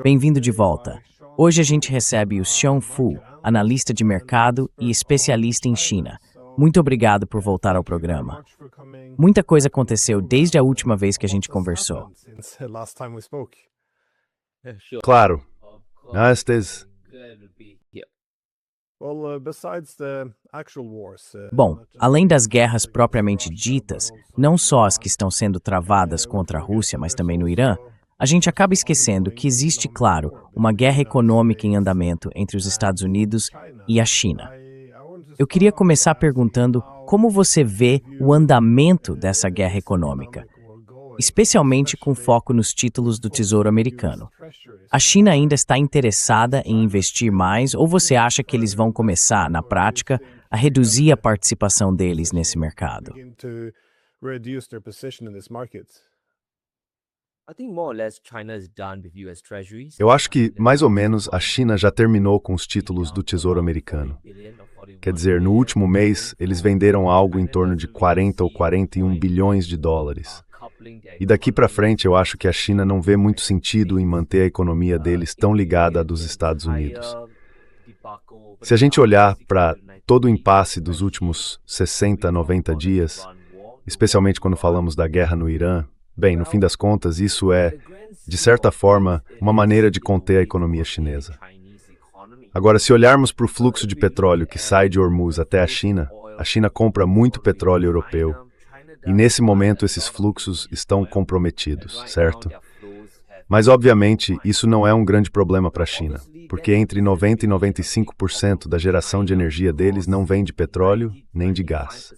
Bem-vindo de volta. Hoje a gente recebe o Xiang Fu, analista de mercado e especialista em China. Muito obrigado por voltar ao programa. Muita coisa aconteceu desde a última vez que a gente conversou. Claro. Estes. Bom, além das guerras propriamente ditas, não só as que estão sendo travadas contra a Rússia, mas também no Irã, a gente acaba esquecendo que existe, claro, uma guerra econômica em andamento entre os Estados Unidos e a China. Eu queria começar perguntando como você vê o andamento dessa guerra econômica, especialmente com foco nos títulos do Tesouro Americano. A China ainda está interessada em investir mais ou você acha que eles vão começar, na prática, a reduzir a participação deles nesse mercado? Eu acho que, mais ou menos, a China já terminou com os títulos do Tesouro Americano. Quer dizer, no último mês, eles venderam algo em torno de 40 ou 41 bilhões de dólares. E daqui para frente, eu acho que a China não vê muito sentido em manter a economia deles tão ligada à dos Estados Unidos. Se a gente olhar para todo o impasse dos últimos 60, 90 dias, especialmente quando falamos da guerra no Irã, bem, no fim das contas, isso é, de certa forma, uma maneira de conter a economia chinesa. Agora, se olharmos para o fluxo de petróleo que sai de Hormuz até a China compra muito petróleo europeu, e nesse momento esses fluxos estão comprometidos, certo? Mas, obviamente, isso não é um grande problema para a China, porque entre 90% e 95% da geração de energia deles não vem de petróleo nem de gás.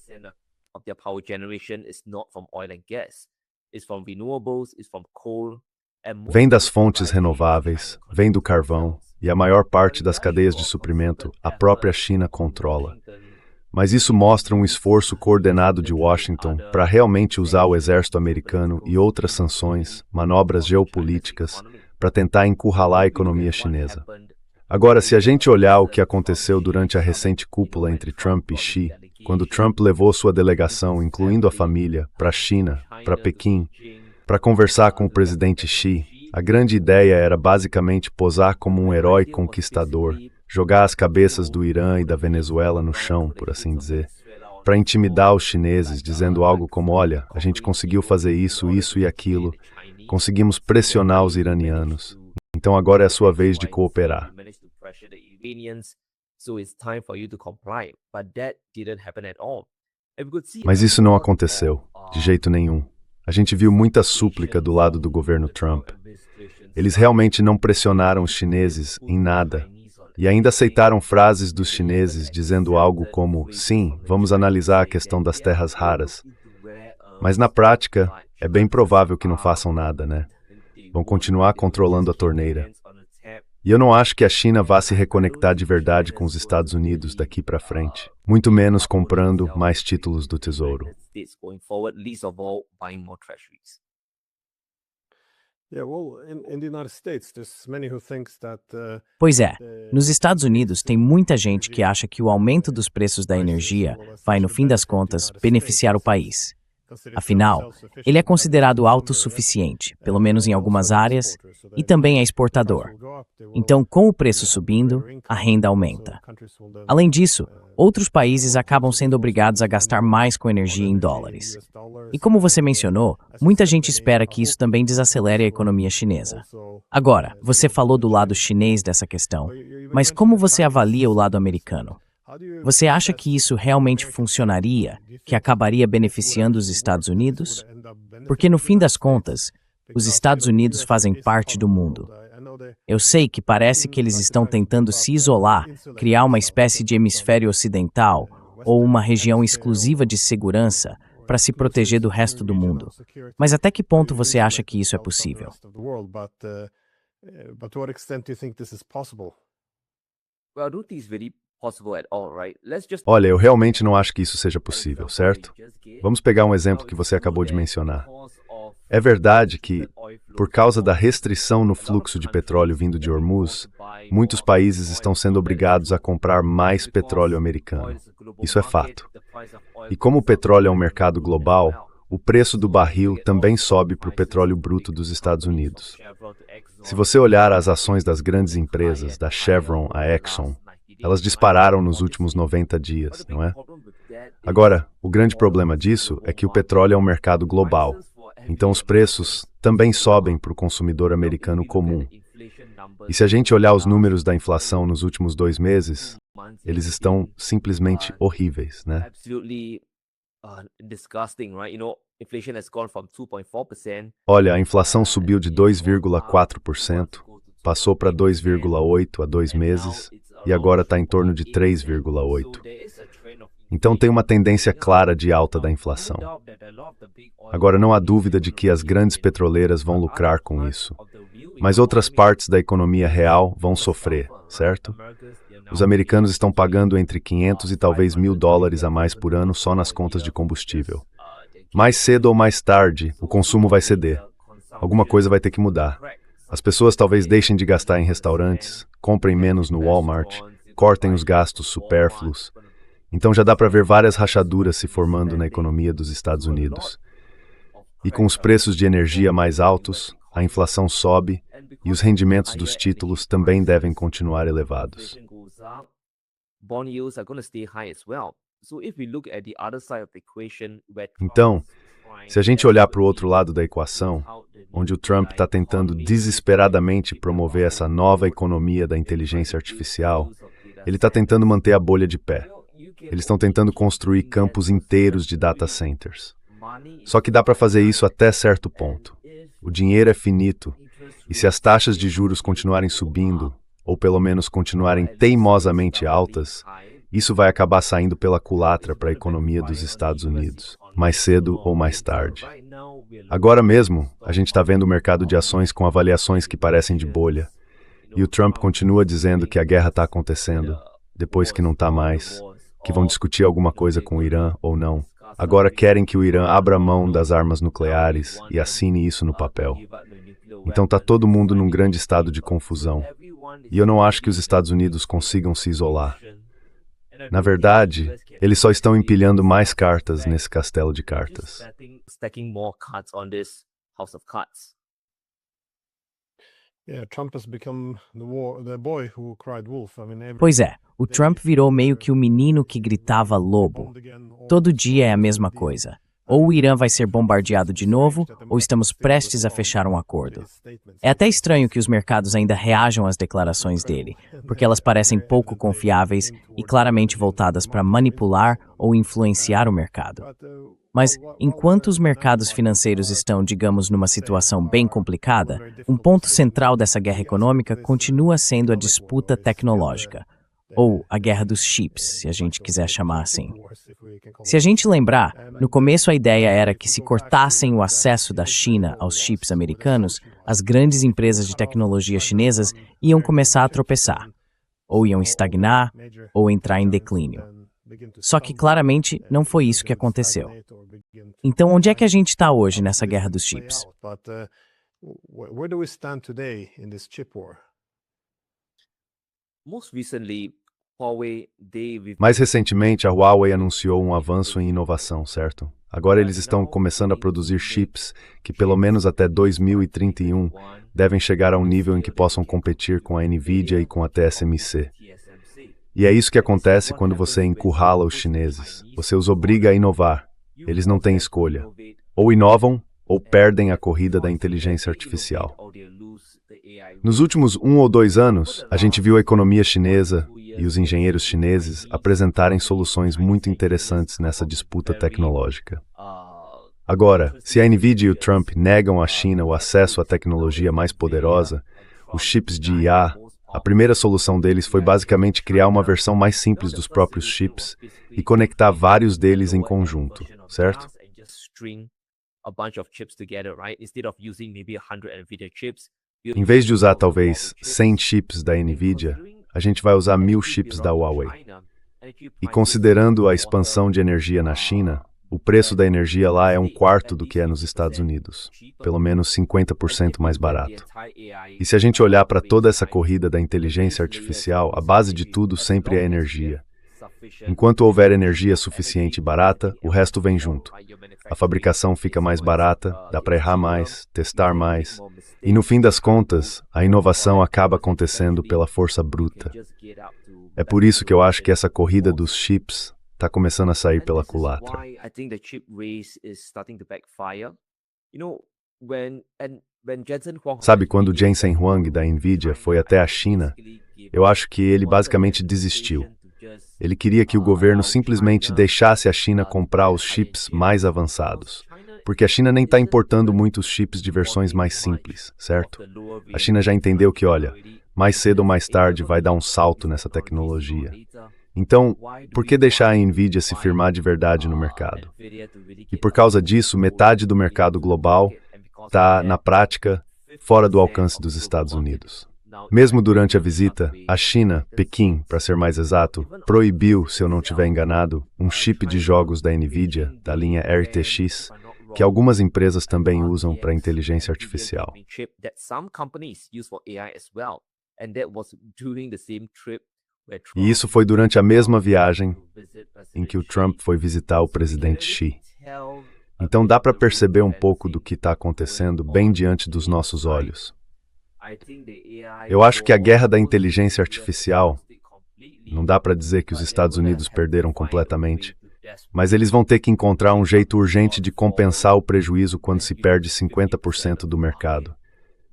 Vem das fontes renováveis, vem do carvão, e a maior parte das cadeias de suprimento a própria China controla. Mas isso mostra um esforço coordenado de Washington para realmente usar o exército americano e outras sanções, manobras geopolíticas, para tentar encurralar a economia chinesa. Agora, se a gente olhar o que aconteceu durante a recente cúpula entre Trump e Xi, quando Trump levou sua delegação, incluindo a família, para a China, para Pequim, para conversar com o presidente Xi, a grande ideia era basicamente posar como um herói conquistador, jogar as cabeças do Irã e da Venezuela no chão, por assim dizer, para intimidar os chineses, dizendo algo como, olha, a gente conseguiu fazer isso, isso e aquilo, conseguimos pressionar os iranianos, então agora é a sua vez de cooperar. Mas isso não aconteceu, de jeito nenhum. A gente viu muita súplica do lado do governo Trump. Eles realmente não pressionaram os chineses em nada. E ainda aceitaram frases dos chineses dizendo algo como, sim, vamos analisar a questão das terras raras. Mas na prática, é bem provável que não façam nada, né? Vão continuar controlando a torneira. E eu não acho que a China vá se reconectar de verdade com os Estados Unidos daqui para frente, muito menos comprando mais títulos do Tesouro. Pois é, nos Estados Unidos tem muita gente que acha que o aumento dos preços da energia vai, no fim das contas, beneficiar o país. Afinal, ele é considerado autossuficiente, pelo menos em algumas áreas, e também é exportador. Então, com o preço subindo, a renda aumenta. Além disso, outros países acabam sendo obrigados a gastar mais com energia em dólares. E como você mencionou, muita gente espera que isso também desacelere a economia chinesa. Agora, você falou do lado chinês dessa questão, mas como você avalia o lado americano? Você acha que isso realmente funcionaria, que acabaria beneficiando os Estados Unidos? Porque, no fim das contas, os Estados Unidos fazem parte do mundo. Eu sei que parece que eles estão tentando se isolar, criar uma espécie de hemisfério ocidental ou uma região exclusiva de segurança para se proteger do resto do mundo. Mas até que ponto você acha que isso é possível? Olha, eu realmente não acho que isso seja possível, certo? Vamos pegar um exemplo que você acabou de mencionar. É verdade que, por causa da restrição no fluxo de petróleo vindo de Hormuz, muitos países estão sendo obrigados a comprar mais petróleo americano. Isso é fato. E como o petróleo é um mercado global, o preço do barril também sobe para o petróleo bruto dos Estados Unidos. Se você olhar as ações das grandes empresas, da Chevron à Exxon, elas dispararam nos últimos 90 dias, não é? Agora, o grande problema disso é que o petróleo é um mercado global, então os preços também sobem para o consumidor americano comum. E se a gente olhar os números da inflação nos últimos 2 meses, eles estão simplesmente horríveis, né? Olha, a inflação subiu de 2,4%, passou para 2,8% há 2 meses e agora está em torno de 3,8%. Então tem uma tendência clara de alta da inflação. Agora não há dúvida de que as grandes petroleiras vão lucrar com isso. Mas outras partes da economia real vão sofrer, certo? Os americanos estão pagando entre 500 e talvez $1.000 a mais por ano só nas contas de combustível. Mais cedo ou mais tarde, o consumo vai ceder. Alguma coisa vai ter que mudar. As pessoas talvez deixem de gastar em restaurantes, comprem menos no Walmart, cortem os gastos supérfluos. Então já dá para ver várias rachaduras se formando na economia dos Estados Unidos. E com os preços de energia mais altos, a inflação sobe e os rendimentos dos títulos também devem continuar elevados. Então, se a gente olhar para o outro lado da equação, onde o Trump está tentando desesperadamente promover essa nova economia da inteligência artificial, ele está tentando manter a bolha de pé. Eles estão tentando construir campos inteiros de data centers. Só que dá para fazer isso até certo ponto. O dinheiro é finito, e se as taxas de juros continuarem subindo, ou pelo menos continuarem teimosamente altas, isso vai acabar saindo pela culatra para a economia dos Estados Unidos, mais cedo ou mais tarde. Agora mesmo, a gente está vendo o mercado de ações com avaliações que parecem de bolha, e o Trump continua dizendo que a guerra está acontecendo, depois que não está mais, que vão discutir alguma coisa com o Irã ou não. Agora querem que o Irã abra mão das armas nucleares e assine isso no papel. Então está todo mundo num grande estado de confusão. E eu não acho que os Estados Unidos consigam se isolar. Na verdade, eles só estão empilhando mais cartas nesse castelo de cartas. Pois é, o Trump virou meio que o menino que gritava lobo. Todo dia é a mesma coisa. Ou o Irã vai ser bombardeado de novo, ou estamos prestes a fechar um acordo. É até estranho que os mercados ainda reajam às declarações dele, porque elas parecem pouco confiáveis e claramente voltadas para manipular ou influenciar o mercado. Mas, enquanto os mercados financeiros estão, digamos, numa situação bem complicada, um ponto central dessa guerra econômica continua sendo a disputa tecnológica, ou a guerra dos chips, se a gente quiser chamar assim. Se a gente lembrar, no começo a ideia era que se cortassem o acesso da China aos chips americanos, as grandes empresas de tecnologia chinesas iam começar a tropeçar, ou iam estagnar, ou entrar em declínio. Só que claramente não foi isso que aconteceu. Então onde é que a gente está hoje nessa guerra dos chips? Mais recentemente, a Huawei anunciou um avanço em inovação, certo? Agora eles estão começando a produzir chips que, pelo menos até 2031, devem chegar a um nível em que possam competir com a NVIDIA e com a TSMC. E é isso que acontece quando você encurrala os chineses. Você os obriga a inovar. Eles não têm escolha. Ou inovam, ou perdem a corrida da inteligência artificial. Nos últimos 1 ou 2 anos, a gente viu a economia chinesa e os engenheiros chineses apresentarem soluções muito interessantes nessa disputa tecnológica. Agora, se a NVIDIA e o Trump negam à China o acesso à tecnologia mais poderosa, os chips de IA, a primeira solução deles foi basicamente criar uma versão mais simples dos próprios chips e conectar vários deles em conjunto, certo? Em vez de usar talvez 100 chips da NVIDIA, a gente vai usar 1000 chips da Huawei. E considerando a expansão de energia na China, o preço da energia lá é 1/4 do que é nos Estados Unidos, pelo menos 50% mais barato. E se a gente olhar para toda essa corrida da inteligência artificial, a base de tudo sempre é energia. Enquanto houver energia suficiente e barata, o resto vem junto. A fabricação fica mais barata, dá para errar mais, testar mais, e no fim das contas, a inovação acaba acontecendo pela força bruta. É por isso que eu acho que essa corrida dos chips está começando a sair pela culatra. Sabe, quando Jensen Huang da Nvidia foi até a China, eu acho que ele basicamente desistiu. Ele queria que o governo simplesmente deixasse a China comprar os chips mais avançados. Porque a China nem está importando muitos chips de versões mais simples, certo? A China já entendeu que, olha, mais cedo ou mais tarde vai dar um salto nessa tecnologia. Então, por que deixar a Nvidia se firmar de verdade no mercado? E por causa disso, metade do mercado global está, na prática, fora do alcance dos Estados Unidos. Mesmo durante a visita, a China, Pequim, para ser mais exato, proibiu, se eu não estiver enganado, um chip de jogos da Nvidia, da linha RTX, que algumas empresas também usam para inteligência artificial. E isso foi durante a mesma viagem em que o Trump foi visitar o presidente Xi. Então dá para perceber um pouco do que está acontecendo bem diante dos nossos olhos. Eu acho que a guerra da inteligência artificial, não dá para dizer que os Estados Unidos perderam completamente, mas eles vão ter que encontrar um jeito urgente de compensar o prejuízo quando se perde 50% do mercado.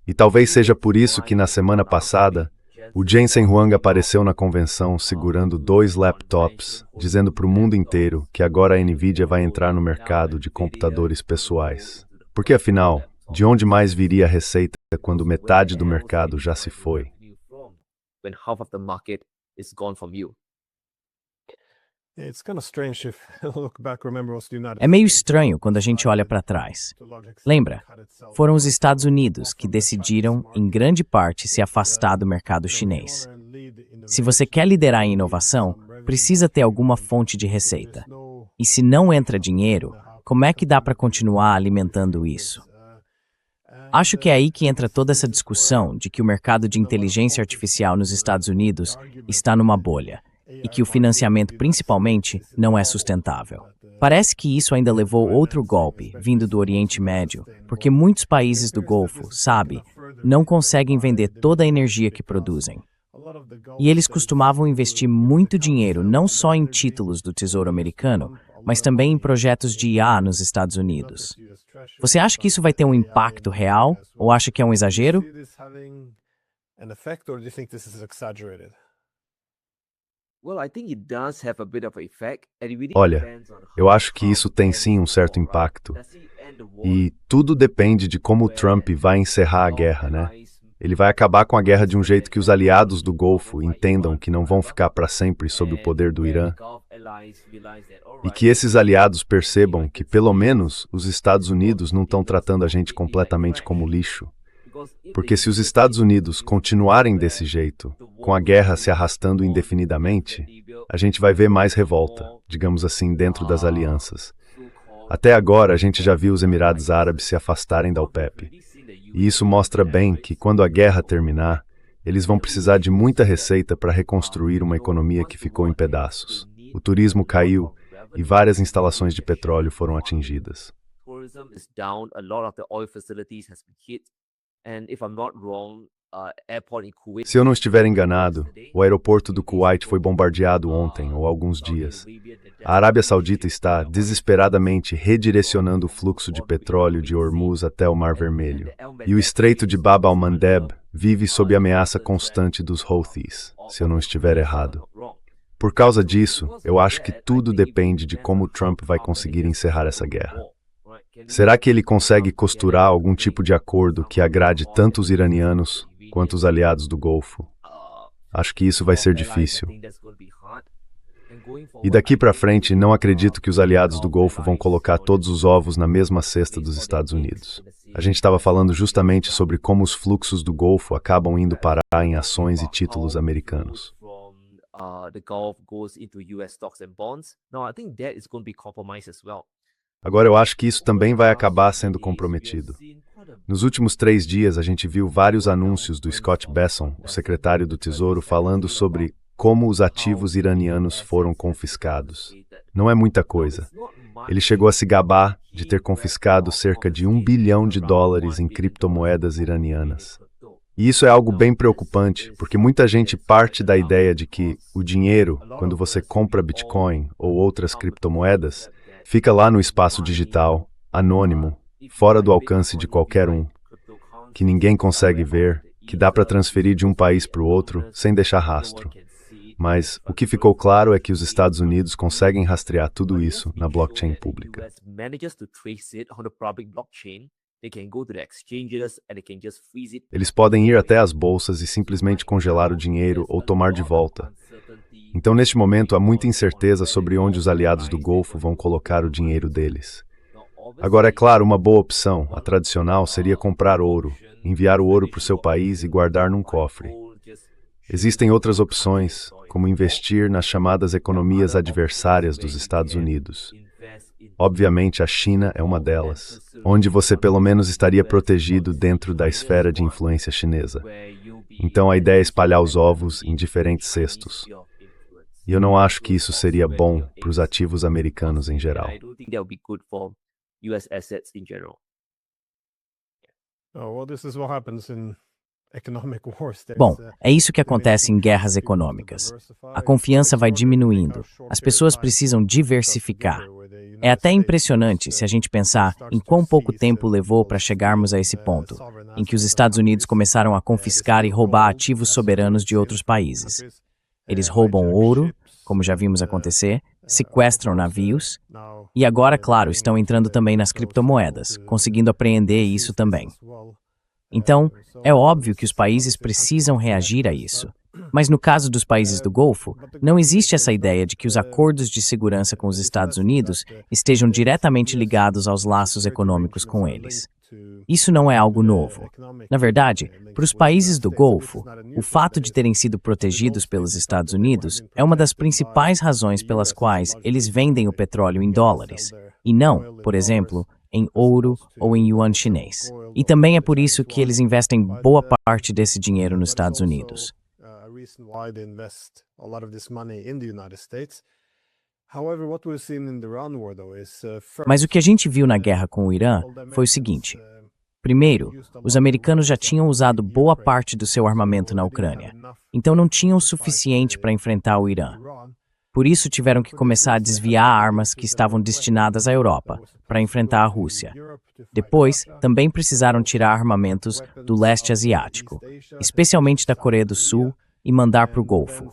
E talvez seja por isso que na semana passada, o Jensen Huang apareceu na convenção segurando 2 laptops, dizendo para o mundo inteiro que agora a Nvidia vai entrar no mercado de computadores pessoais. Porque afinal, de onde mais viria a receita quando metade do mercado já se foi? É meio estranho quando a gente olha para trás. Lembra? Foram os Estados Unidos que decidiram, em grande parte, se afastar do mercado chinês. Se você quer liderar em inovação, precisa ter alguma fonte de receita. E se não entra dinheiro, como é que dá para continuar alimentando isso? Acho que é aí que entra toda essa discussão de que o mercado de inteligência artificial nos Estados Unidos está numa bolha e que o financiamento, principalmente, não é sustentável. Parece que isso ainda levou outro golpe, vindo do Oriente Médio, porque muitos países do Golfo, sabe, não conseguem vender toda a energia que produzem. E eles costumavam investir muito dinheiro não só em títulos do Tesouro Americano, mas também em projetos de IA nos Estados Unidos. Você acha que isso vai ter um impacto real ou acha que é um exagero? Olha, eu acho que isso tem sim um certo impacto. E tudo depende de como o Trump vai encerrar a guerra, né? Ele vai acabar com a guerra de um jeito que os aliados do Golfo entendam que não vão ficar para sempre sob o poder do Irã. E que esses aliados percebam que, pelo menos, os Estados Unidos não estão tratando a gente completamente como lixo. Porque se os Estados Unidos continuarem desse jeito, com a guerra se arrastando indefinidamente, a gente vai ver mais revolta, digamos assim, dentro das alianças. Até agora, a gente já viu os Emirados Árabes se afastarem da OPEP. E isso mostra bem que, quando a guerra terminar, eles vão precisar de muita receita para reconstruir uma economia que ficou em pedaços. O turismo caiu e várias instalações de petróleo foram atingidas. Se eu não estiver enganado, o aeroporto do Kuwait foi bombardeado ontem ou há alguns dias. A Arábia Saudita está desesperadamente redirecionando o fluxo de petróleo de Hormuz até o Mar Vermelho. E o Estreito de Bab al-Mandeb vive sob ameaça constante dos Houthis, se eu não estiver errado. Por causa disso, eu acho que tudo depende de como Trump vai conseguir encerrar essa guerra. Será que ele consegue costurar algum tipo de acordo que agrade tanto os iranianos quanto os aliados do Golfo? Acho que isso vai ser difícil. E daqui para frente, não acredito que os aliados do Golfo vão colocar todos os ovos na mesma cesta dos Estados Unidos. A gente estava falando justamente sobre como os fluxos do Golfo acabam indo parar em ações e títulos americanos. Agora, eu acho que isso também vai acabar sendo comprometido. Nos últimos 3 dias, a gente viu vários anúncios do Scott Bessent, o secretário do Tesouro, falando sobre como os ativos iranianos foram confiscados. Não é muita coisa. Ele chegou a se gabar de ter confiscado cerca de US$ 1 bilhão em criptomoedas iranianas. E isso é algo bem preocupante, porque muita gente parte da ideia de que o dinheiro, quando você compra Bitcoin ou outras criptomoedas, fica lá no espaço digital, anônimo, fora do alcance de qualquer um, que ninguém consegue ver, que dá para transferir de um país para o outro sem deixar rastro. Mas o que ficou claro é que os Estados Unidos conseguem rastrear tudo isso na blockchain pública. Eles podem ir até as bolsas e simplesmente congelar o dinheiro ou tomar de volta. Então, neste momento, há muita incerteza sobre onde os aliados do Golfo vão colocar o dinheiro deles. Agora, é claro, uma boa opção, a tradicional, seria comprar ouro, enviar o ouro para o seu país e guardar num cofre. Existem outras opções, como investir nas chamadas economias adversárias dos Estados Unidos. Obviamente, a China é uma delas, onde você pelo menos estaria protegido dentro da esfera de influência chinesa. Então, a ideia é espalhar os ovos em diferentes cestos. E eu não acho que isso seria bom para os ativos americanos em geral. Bom, é isso que acontece em guerras econômicas. A confiança vai diminuindo. As pessoas precisam diversificar. É até impressionante se a gente pensar em quão pouco tempo levou para chegarmos a esse ponto, em que os Estados Unidos começaram a confiscar e roubar ativos soberanos de outros países. Eles roubam ouro, como já vimos acontecer, sequestram navios e agora, claro, estão entrando também nas criptomoedas, conseguindo apreender isso também. Então, é óbvio que os países precisam reagir a isso. Mas no caso dos países do Golfo, não existe essa ideia de que os acordos de segurança com os Estados Unidos estejam diretamente ligados aos laços econômicos com eles. Isso não é algo novo. Na verdade, para os países do Golfo, o fato de terem sido protegidos pelos Estados Unidos é uma das principais razões pelas quais eles vendem o petróleo em dólares, e não, por exemplo, em ouro ou em yuan chinês. E também é por isso que eles investem boa parte desse dinheiro nos Estados Unidos. Mas o que a gente viu na guerra com o Irã foi o seguinte. Primeiro, os americanos já tinham usado boa parte do seu armamento na Ucrânia, então não tinham o suficiente para enfrentar o Irã. Por isso tiveram que começar a desviar armas que estavam destinadas à Europa, para enfrentar a Rússia. Depois, também precisaram tirar armamentos do leste asiático, especialmente da Coreia do Sul, e mandar para o Golfo.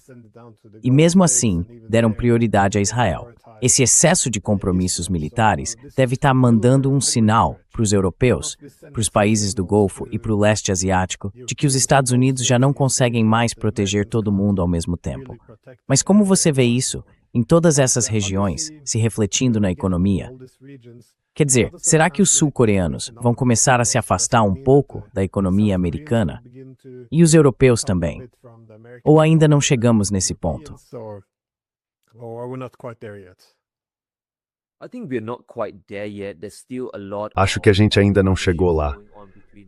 E mesmo assim, deram prioridade a Israel. Esse excesso de compromissos militares deve estar mandando um sinal para os europeus, para os países do Golfo e para o leste asiático, de que os Estados Unidos já não conseguem mais proteger todo mundo ao mesmo tempo. Mas como você vê isso em todas essas regiões se refletindo na economia? Quer dizer, será que os sul-coreanos vão começar a se afastar um pouco da economia americana? E os europeus também? Ou ainda não chegamos nesse ponto? Acho que a gente ainda não chegou lá.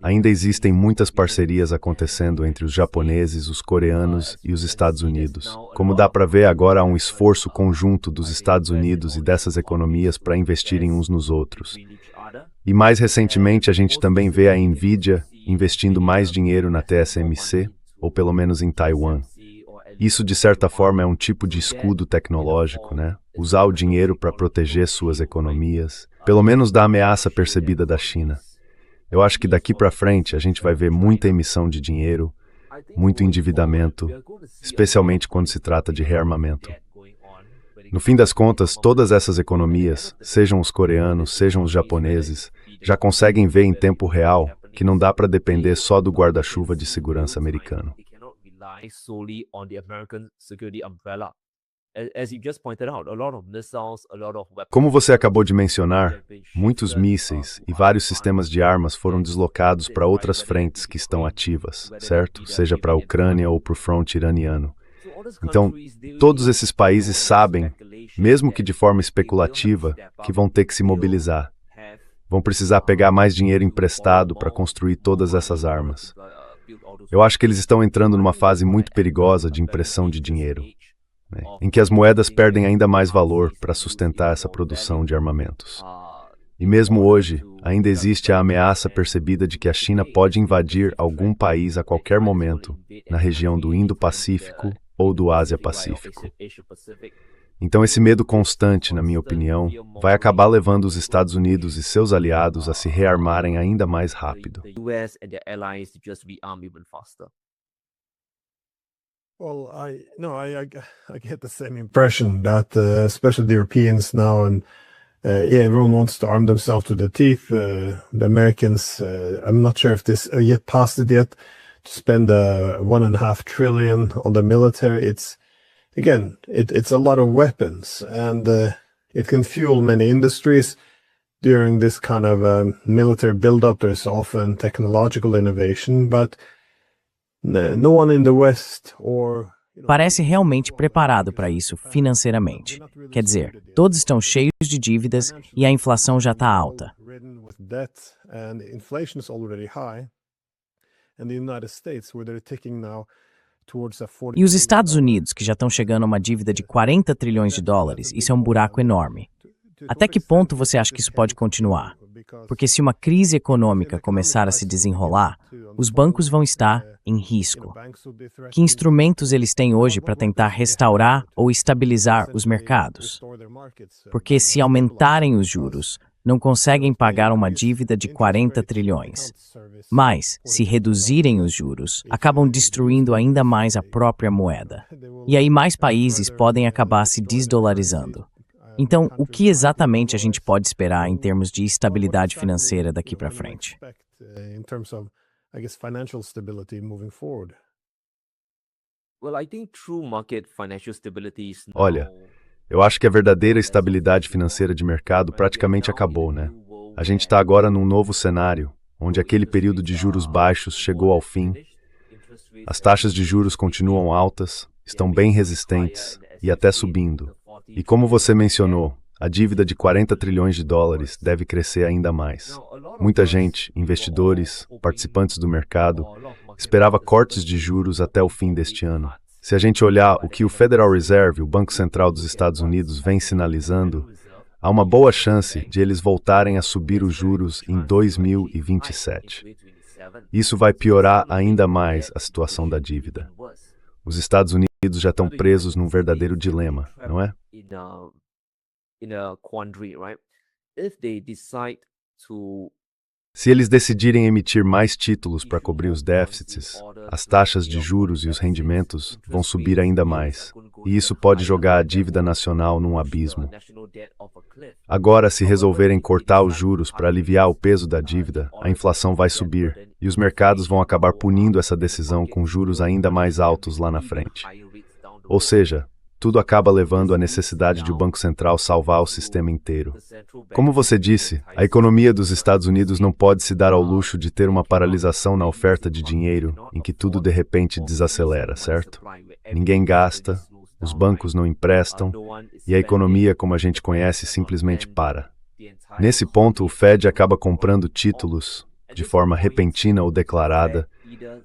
Ainda existem muitas parcerias acontecendo entre os japoneses, os coreanos e os Estados Unidos. Como dá para ver, agora há um esforço conjunto dos Estados Unidos e dessas economias para investirem uns nos outros. E mais recentemente a gente também vê a Nvidia investindo mais dinheiro na TSMC, ou pelo menos em Taiwan. Isso, de certa forma, é um tipo de escudo tecnológico, né? Usar o dinheiro para proteger suas economias, pelo menos da ameaça percebida da China. Eu acho que daqui para frente a gente vai ver muita emissão de dinheiro, muito endividamento, especialmente quando se trata de rearmamento. No fim das contas, todas essas economias, sejam os coreanos, sejam os japoneses, já conseguem ver em tempo real que não dá para depender só do guarda-chuva de segurança americano. Como você acabou de mencionar, muitos mísseis e vários sistemas de armas foram deslocados para outras frentes que estão ativas, certo? Seja para a Ucrânia ou para o fronte iraniano. Então, todos esses países sabem, mesmo que de forma especulativa, que vão ter que se mobilizar. Vão precisar pegar mais dinheiro emprestado para construir todas essas armas. Eu acho que eles estão entrando numa fase muito perigosa de impressão de dinheiro, né, em que as moedas perdem ainda mais valor para sustentar essa produção de armamentos. E mesmo hoje, ainda existe a ameaça percebida de que a China pode invadir algum país a qualquer momento na região do Indo-Pacífico ou do Ásia-Pacífico. Então esse medo constante, na minha opinião, vai acabar levando os Estados Unidos e seus aliados a se rearmarem ainda mais rápido. Well, I get the same impression that especially the Europeans now and everyone wants to arm themselves to the teeth. The Americans, I'm not sure if this yet passed it yet, to spend $1.5 trillion on the military. It's a lot of weapons, and it can fuel many industries. During this kind of military buildup, there's often technological innovation, but no one in the West or Parece realmente preparado para isso financeiramente. Quer dizer, todos estão cheios de dívidas e a inflação já está alta. E os Estados Unidos, que já estão chegando a uma dívida de 40 trilhões de dólares, isso é um buraco enorme. Até que ponto você acha que isso pode continuar? Porque se uma crise econômica começar a se desenrolar, os bancos vão estar em risco. Que instrumentos eles têm hoje para tentar restaurar ou estabilizar os mercados? Porque se aumentarem os juros, não conseguem pagar uma dívida de 40 trilhões. Mas, se reduzirem os juros, acabam destruindo ainda mais a própria moeda. E aí mais países podem acabar se desdolarizando. Então, o que exatamente a gente pode esperar em termos de estabilidade financeira daqui para frente? Olha, eu acho que a verdadeira estabilidade financeira de mercado praticamente acabou, né? A gente está agora num novo cenário, onde aquele período de juros baixos chegou ao fim. As taxas de juros continuam altas, estão bem resistentes e até subindo. E como você mencionou, a dívida de 40 trilhões de dólares deve crescer ainda mais. Muita gente, investidores, participantes do mercado, esperava cortes de juros até o fim deste ano. Se a gente olhar o que o Federal Reserve, o Banco Central dos Estados Unidos, vem sinalizando, há uma boa chance de eles voltarem a subir os juros em 2027. Isso vai piorar ainda mais a situação da dívida. Os Estados Unidos já estão presos num verdadeiro dilema, não é? Se eles decidirem emitir mais títulos para cobrir os déficits, as taxas de juros e os rendimentos vão subir ainda mais, e isso pode jogar a dívida nacional num abismo. Agora, se resolverem cortar os juros para aliviar o peso da dívida, a inflação vai subir, e os mercados vão acabar punindo essa decisão com juros ainda mais altos lá na frente. Ou seja, tudo acaba levando à necessidade de o Banco Central salvar o sistema inteiro. Como você disse, a economia dos Estados Unidos não pode se dar ao luxo de ter uma paralisação na oferta de dinheiro em que tudo de repente desacelera, certo? Ninguém gasta, os bancos não emprestam e a economia, como a gente conhece, simplesmente para. Nesse ponto, o Fed acaba comprando títulos, de forma repentina ou declarada,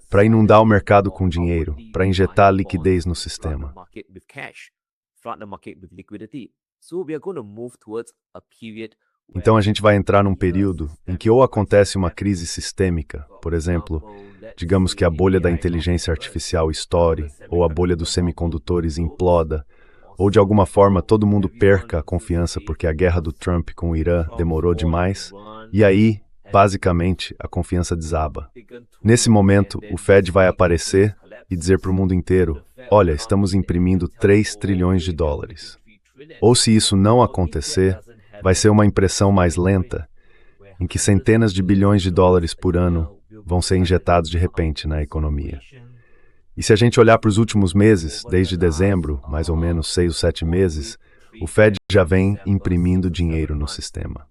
para inundar o mercado com dinheiro, para injetar liquidez no sistema. Então a gente vai entrar num período em que ou acontece uma crise sistêmica, por exemplo, digamos que a bolha da inteligência artificial estoure, ou a bolha dos semicondutores imploda, ou de alguma forma todo mundo perca a confiança porque a guerra do Trump com o Irã demorou demais, e aí, basicamente, a confiança desaba. Nesse momento, o Fed vai aparecer e dizer para o mundo inteiro, olha, estamos imprimindo 3 trilhões de dólares. Ou se isso não acontecer, vai ser uma impressão mais lenta, em que centenas de bilhões de dólares por ano vão ser injetados de repente na economia. E se a gente olhar para os últimos meses, desde dezembro, mais ou menos 6 ou 7 meses, o Fed já vem imprimindo dinheiro no sistema.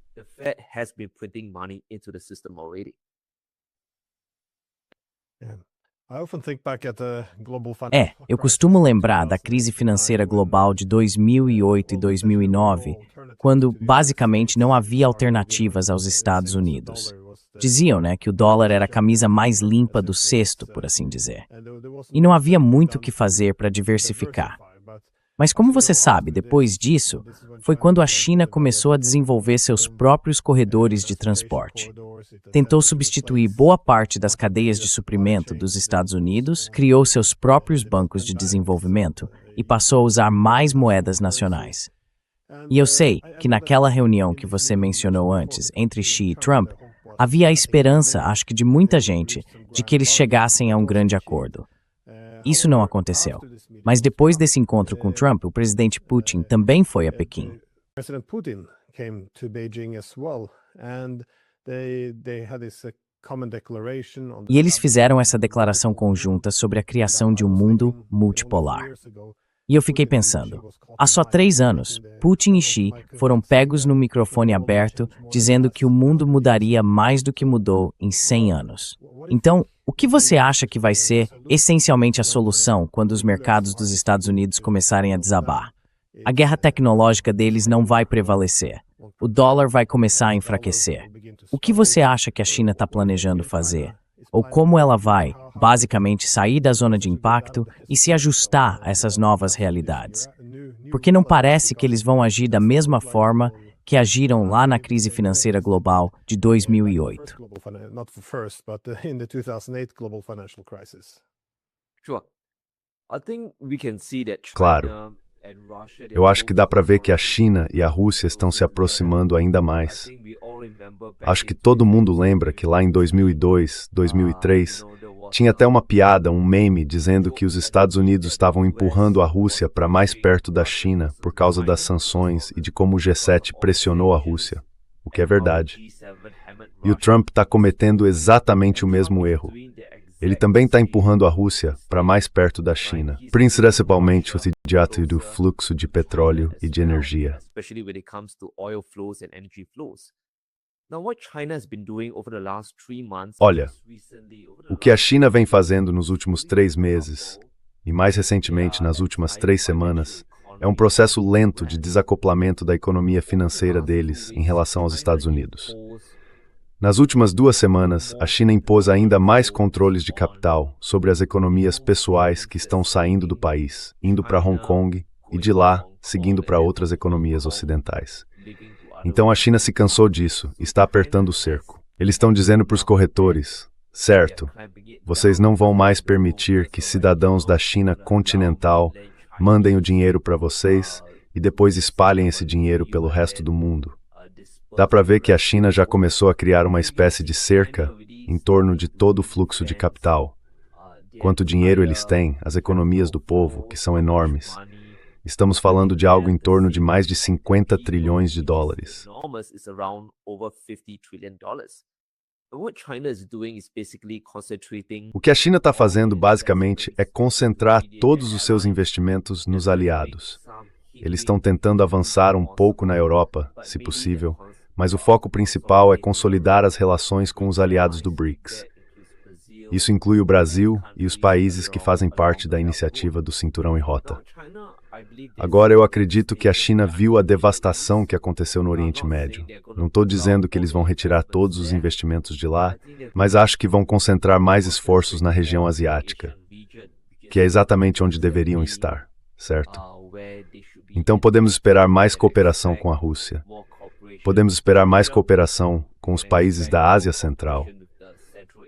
Eu costumo lembrar da crise financeira global de 2008 e 2009, quando basicamente não havia alternativas aos Estados Unidos. Diziam, né, que o dólar era a camisa mais limpa do cesto, por assim dizer. E não havia muito o que fazer para diversificar. Mas como você sabe, depois disso, foi quando a China começou a desenvolver seus próprios corredores de transporte. Tentou substituir boa parte das cadeias de suprimento dos Estados Unidos, criou seus próprios bancos de desenvolvimento e passou a usar mais moedas nacionais. E eu sei que naquela reunião que você mencionou antes, entre Xi e Trump, havia a esperança, acho que de muita gente, de que eles chegassem a um grande acordo. Isso não aconteceu. Mas depois desse encontro com Trump, o presidente Putin também foi a Pequim. President Putin came to Beijing as well, and they had this common declaration on the E eles fizeram essa declaração conjunta sobre a criação de um mundo multipolar. E eu fiquei pensando, há só 3 anos, Putin e Xi foram pegos no microfone aberto dizendo que o mundo mudaria mais do que mudou em 100 anos. Então, o que você acha que vai ser essencialmente a solução quando os mercados dos Estados Unidos começarem a desabar? A guerra tecnológica deles não vai prevalecer. O dólar vai começar a enfraquecer. O que você acha que a China está planejando fazer? Ou como ela vai, basicamente, sair da zona de impacto e se ajustar a essas novas realidades? Porque não parece que eles vão agir da mesma forma que agiram lá na crise financeira global de 2008. not the first, but in the 2008 global financial crisis. Sure. I think we can see that Claro. China and Russia, Eu acho que dá para ver que a China e a Rússia estão se aproximando ainda mais. Acho que todo mundo lembra que lá em 2002, 2003, tinha até uma piada, um meme, dizendo que os Estados Unidos estavam empurrando a Rússia para mais perto da China por causa das sanções e de como o G7 pressionou a Rússia, o que é verdade. E o Trump está cometendo exatamente o mesmo erro. Ele também está empurrando a Rússia para mais perto da China, principalmente diante do fluxo de petróleo e de energia. especially when it comes to oil flows and energy flows. Now, what China has been doing over the last 3 months, Olha, just recently, over the O que a last China vem fazendo nos últimos 3 meses, e mais recentemente nas últimas 3 semanas, é um processo lento de desacoplamento da economia financeira deles em relação aos Estados Unidos. Nas últimas 2 semanas, a China impôs ainda mais controles de capital sobre as economias pessoais que estão saindo do país, indo para Hong Kong e de lá, seguindo para outras economias ocidentais. Então a China se cansou disso e está apertando o cerco. Eles estão dizendo para os corretores, certo, vocês não vão mais permitir que cidadãos da China continental mandem o dinheiro para vocês e depois espalhem esse dinheiro pelo resto do mundo. Dá para ver que a China já começou a criar uma espécie de cerca em torno de todo o fluxo de capital. Quanto dinheiro eles têm, as economias do povo, que são enormes. Estamos falando de algo em torno de mais de 50 trilhões de dólares. enormous is around over $50 trillion. And what China is doing is basically concentrating O que a China está fazendo, basicamente, é concentrar todos os seus investimentos nos aliados. Eles estão tentando avançar um pouco na Europa, se possível, mas o foco principal é consolidar as relações com os aliados do BRICS. Isso inclui o Brasil e os países que fazem parte da iniciativa do Cinturão e Rota. Agora, eu acredito que a China viu a devastação que aconteceu no Oriente Médio. Não estou dizendo que eles vão retirar todos os investimentos de lá, mas acho que vão concentrar mais esforços na região asiática, que é exatamente onde deveriam estar, certo? Então podemos esperar mais cooperação com a Rússia. Podemos esperar mais cooperação com os países da Ásia Central.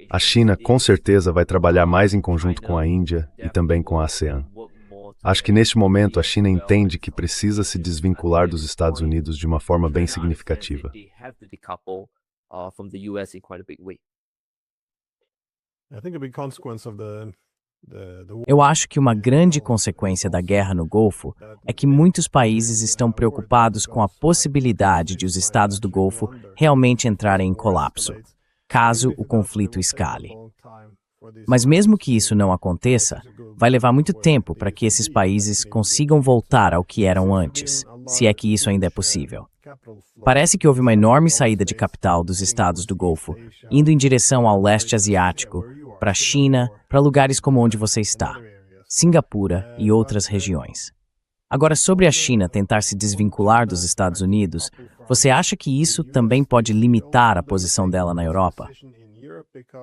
A China, com certeza, vai trabalhar mais em conjunto com a Índia e também com a ASEAN. Acho que neste momento a China entende que precisa se desvincular dos Estados Unidos de uma forma bem significativa. I think a big consequence of the Eu acho que uma grande consequência da guerra no Golfo é que muitos países estão preocupados com a possibilidade de os estados do Golfo realmente entrarem em colapso, caso o conflito escale. Mas mesmo que isso não aconteça, vai levar muito tempo para que esses países consigam voltar ao que eram antes, se é que isso ainda é possível. Parece que houve uma enorme saída de capital dos estados do Golfo, indo em direção ao leste asiático, para a China, para lugares como onde você está, Singapura e outras regiões. Agora, sobre a China tentar se desvincular dos Estados Unidos, você acha que isso também pode limitar a posição dela na Europa?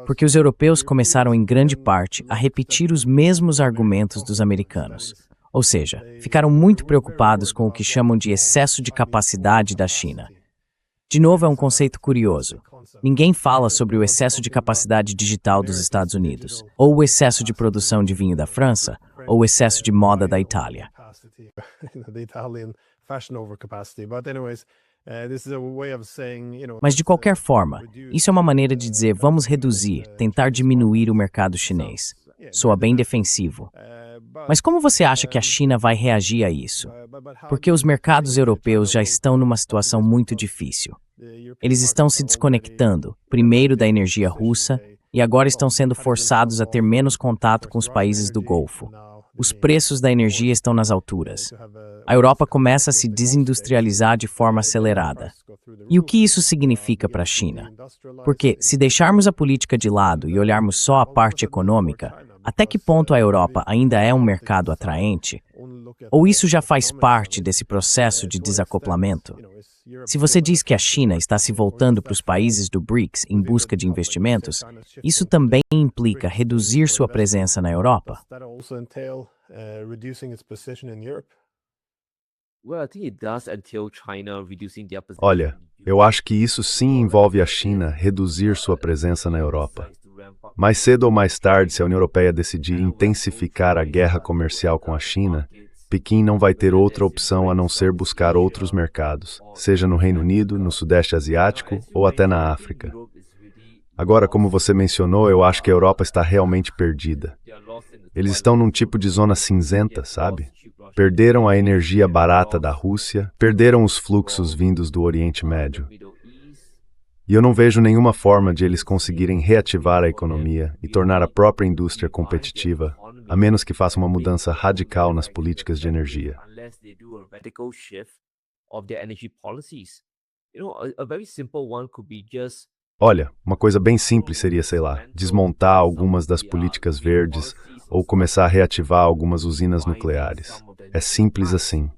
Porque os europeus começaram em grande parte a repetir os mesmos argumentos dos americanos. Ou seja, ficaram muito preocupados com o que chamam de excesso de capacidade da China. De novo, é um conceito curioso. Ninguém fala sobre o excesso de capacidade digital dos Estados Unidos, ou o excesso de produção de vinho da França, ou o excesso de moda da Itália. Mas de qualquer forma, isso é uma maneira de dizer vamos reduzir, tentar diminuir o mercado chinês. Soa bem defensivo. Mas como você acha que a China vai reagir a isso? Porque os mercados europeus já estão numa situação muito difícil. Eles estão se desconectando, primeiro da energia russa, e agora estão sendo forçados a ter menos contato com os países do Golfo. Os preços da energia estão nas alturas. A Europa começa a se desindustrializar de forma acelerada. E o que isso significa para a China? Porque, se deixarmos a política de lado e olharmos só a parte econômica, até que ponto a Europa ainda é um mercado atraente? Ou isso já faz parte desse processo de desacoplamento? Se você diz que a China está se voltando para os países do BRICS em busca de investimentos, isso também implica reduzir sua presença na Europa? Olha, eu acho que isso sim envolve a China reduzir sua presença na Europa. Mais cedo ou mais tarde, se a União Europeia decidir intensificar a guerra comercial com a China, Pequim não vai ter outra opção a não ser buscar outros mercados, seja no Reino Unido, no Sudeste Asiático ou até na África. Agora, como você mencionou, eu acho que a Europa está realmente perdida. Eles estão num tipo de zona cinzenta, sabe? Perderam a energia barata da Rússia, perderam os fluxos vindos do Oriente Médio. E eu não vejo nenhuma forma de eles conseguirem reativar a economia e tornar a própria indústria competitiva, a menos que façam uma mudança radical nas políticas de energia. Olha, uma coisa bem simples seria, sei lá, desmontar algumas das políticas verdes ou começar a reativar algumas usinas nucleares. É simples assim.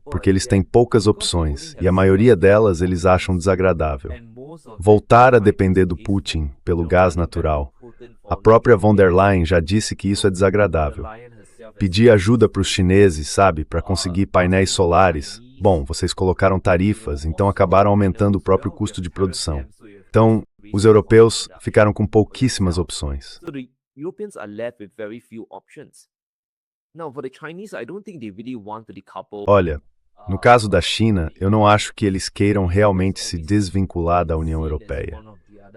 Porque eles têm poucas opções e a maioria delas eles acham desagradável. Voltar a depender do Putin pelo gás natural. A própria von der Leyen já disse que isso é desagradável. Pedir ajuda para os chineses, sabe, para conseguir painéis solares. Bom, vocês colocaram tarifas, então acabaram aumentando o próprio custo de produção. Então, os europeus ficaram com pouquíssimas opções. Olha, no caso da China, eu não acho que eles queiram realmente se desvincular da União Europeia.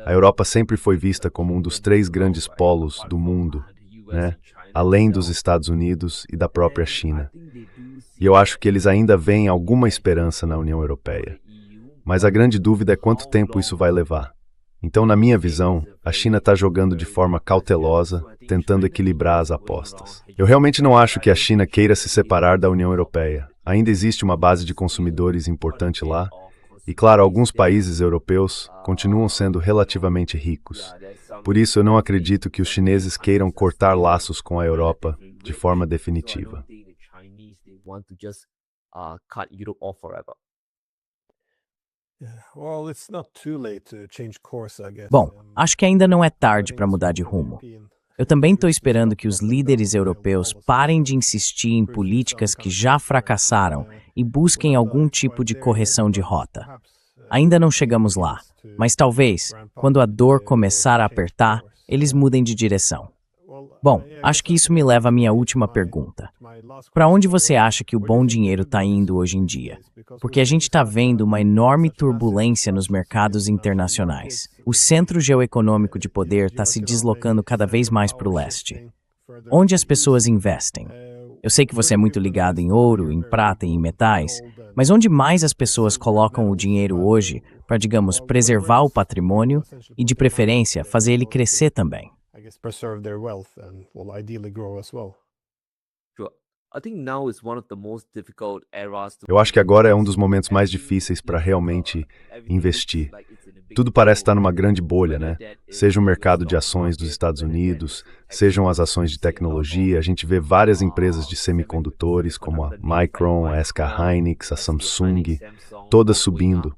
A Europa sempre foi vista como um dos 3 grandes polos do mundo, né? Além dos Estados Unidos e da própria China. E eu acho que eles ainda veem alguma esperança na União Europeia. Mas a grande dúvida é quanto tempo isso vai levar. Então, na minha visão, a China está jogando de forma cautelosa, tentando equilibrar as apostas. Eu realmente não acho que a China queira se separar da União Europeia. Ainda existe uma base de consumidores importante lá, e claro, alguns países europeus continuam sendo relativamente ricos. Por isso, eu não acredito que os chineses queiram cortar laços com a Europa de forma definitiva. Bom, acho que ainda não é tarde para mudar de rumo. Eu também estou esperando que os líderes europeus parem de insistir em políticas que já fracassaram e busquem algum tipo de correção de rota. Ainda não chegamos lá, mas talvez, quando a dor começar a apertar, eles mudem de direção. Bom, acho que isso me leva à minha última pergunta. Para onde você acha que o bom dinheiro está indo hoje em dia? Porque a gente está vendo uma enorme turbulência nos mercados internacionais. O centro geoeconômico de poder está se deslocando cada vez mais para o leste. Onde as pessoas investem? Eu sei que você é muito ligado em ouro, em prata e em metais, mas onde mais as pessoas colocam o dinheiro hoje para, digamos, preservar o patrimônio e, de preferência, fazer ele crescer também? Eu acho que agora é um dos momentos mais difíceis para realmente investir. Tudo parece estar numa grande bolha, né? Seja o mercado de ações dos Estados Unidos, sejam as ações de tecnologia, a gente vê várias empresas de semicondutores, como a Micron, a SK Hynix, a Samsung, todas subindo.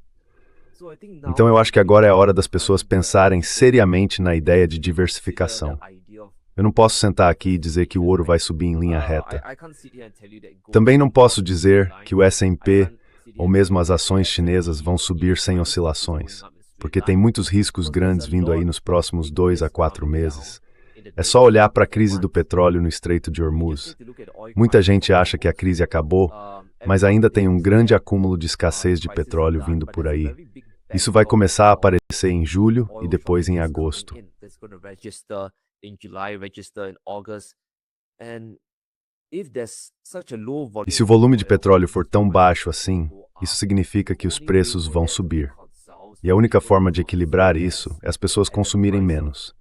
Então eu acho que agora é a hora das pessoas pensarem seriamente na ideia de diversificação. Eu não posso sentar aqui e dizer que o ouro vai subir em linha reta. Também não posso dizer que o S&P ou mesmo as ações chinesas vão subir sem oscilações, porque tem muitos riscos grandes vindo aí nos próximos 2 a 4 meses. É só olhar para a crise do petróleo no Estreito de Hormuz. Muita gente acha que a crise acabou, mas ainda tem um grande acúmulo de escassez de petróleo vindo por aí. Isso vai começar a aparecer em julho e depois em agosto. E se o volume de petróleo for tão baixo assim, isso significa que os preços vão subir. E a única forma de equilibrar isso é as pessoas consumirem menos.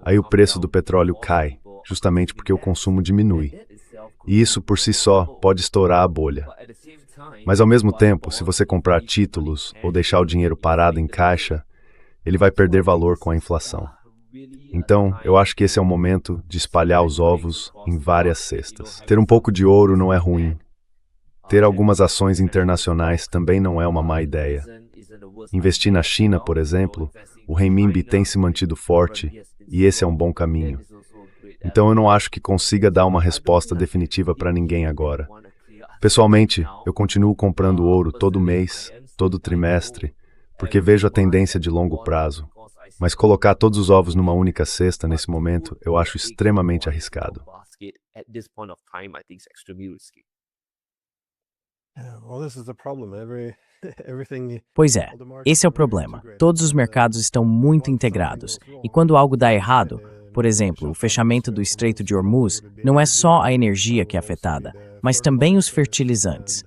Aí o preço do petróleo cai, justamente porque o consumo diminui. E isso por si só pode estourar a bolha. Mas ao mesmo tempo, se você comprar títulos ou deixar o dinheiro parado em caixa, ele vai perder valor com a inflação. Então, eu acho que esse é o momento de espalhar os ovos em várias cestas. Ter um pouco de ouro não é ruim. Ter algumas ações internacionais também não é uma má ideia. Investir na China, por exemplo, o renminbi tem se mantido forte e esse é um bom caminho. Então eu não acho que consiga dar uma resposta definitiva para ninguém agora. Pessoalmente, eu continuo comprando ouro todo mês, todo trimestre, porque vejo a tendência de longo prazo. Mas colocar todos os ovos numa única cesta nesse momento, eu acho extremamente arriscado. Pois é, esse é o problema. Todos os mercados estão muito integrados, e quando algo dá errado, por exemplo, o fechamento do Estreito de Hormuz, não é só a energia que é afetada, mas também os fertilizantes.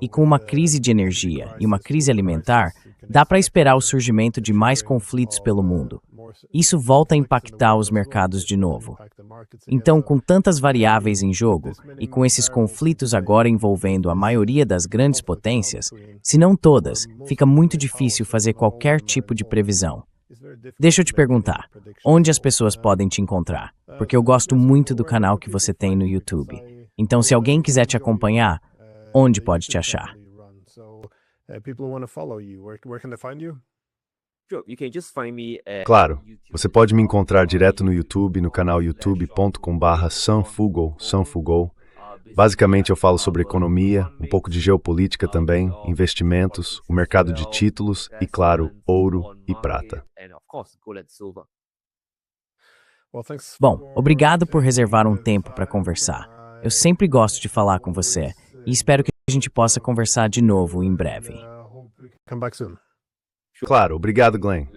E com uma crise de energia e uma crise alimentar, dá para esperar o surgimento de mais conflitos pelo mundo. Isso volta a impactar os mercados de novo. Então, com tantas variáveis em jogo, e com esses conflitos agora envolvendo a maioria das grandes potências, se não todas, fica muito difícil fazer qualquer tipo de previsão. Deixa eu te perguntar, onde as pessoas podem te encontrar? Porque eu gosto muito do canal que você tem no YouTube. Então, se alguém quiser te acompanhar, onde pode te achar? Claro, você pode me encontrar direto no YouTube, no canal youtube.com/sanfugol. Basicamente eu falo sobre economia, um pouco de geopolítica também, investimentos, o mercado de títulos e, claro, ouro e prata. Bom, obrigado por reservar um tempo para conversar. Eu sempre gosto de falar com você e espero que a gente possa conversar de novo em breve. Claro, obrigado, Glenn.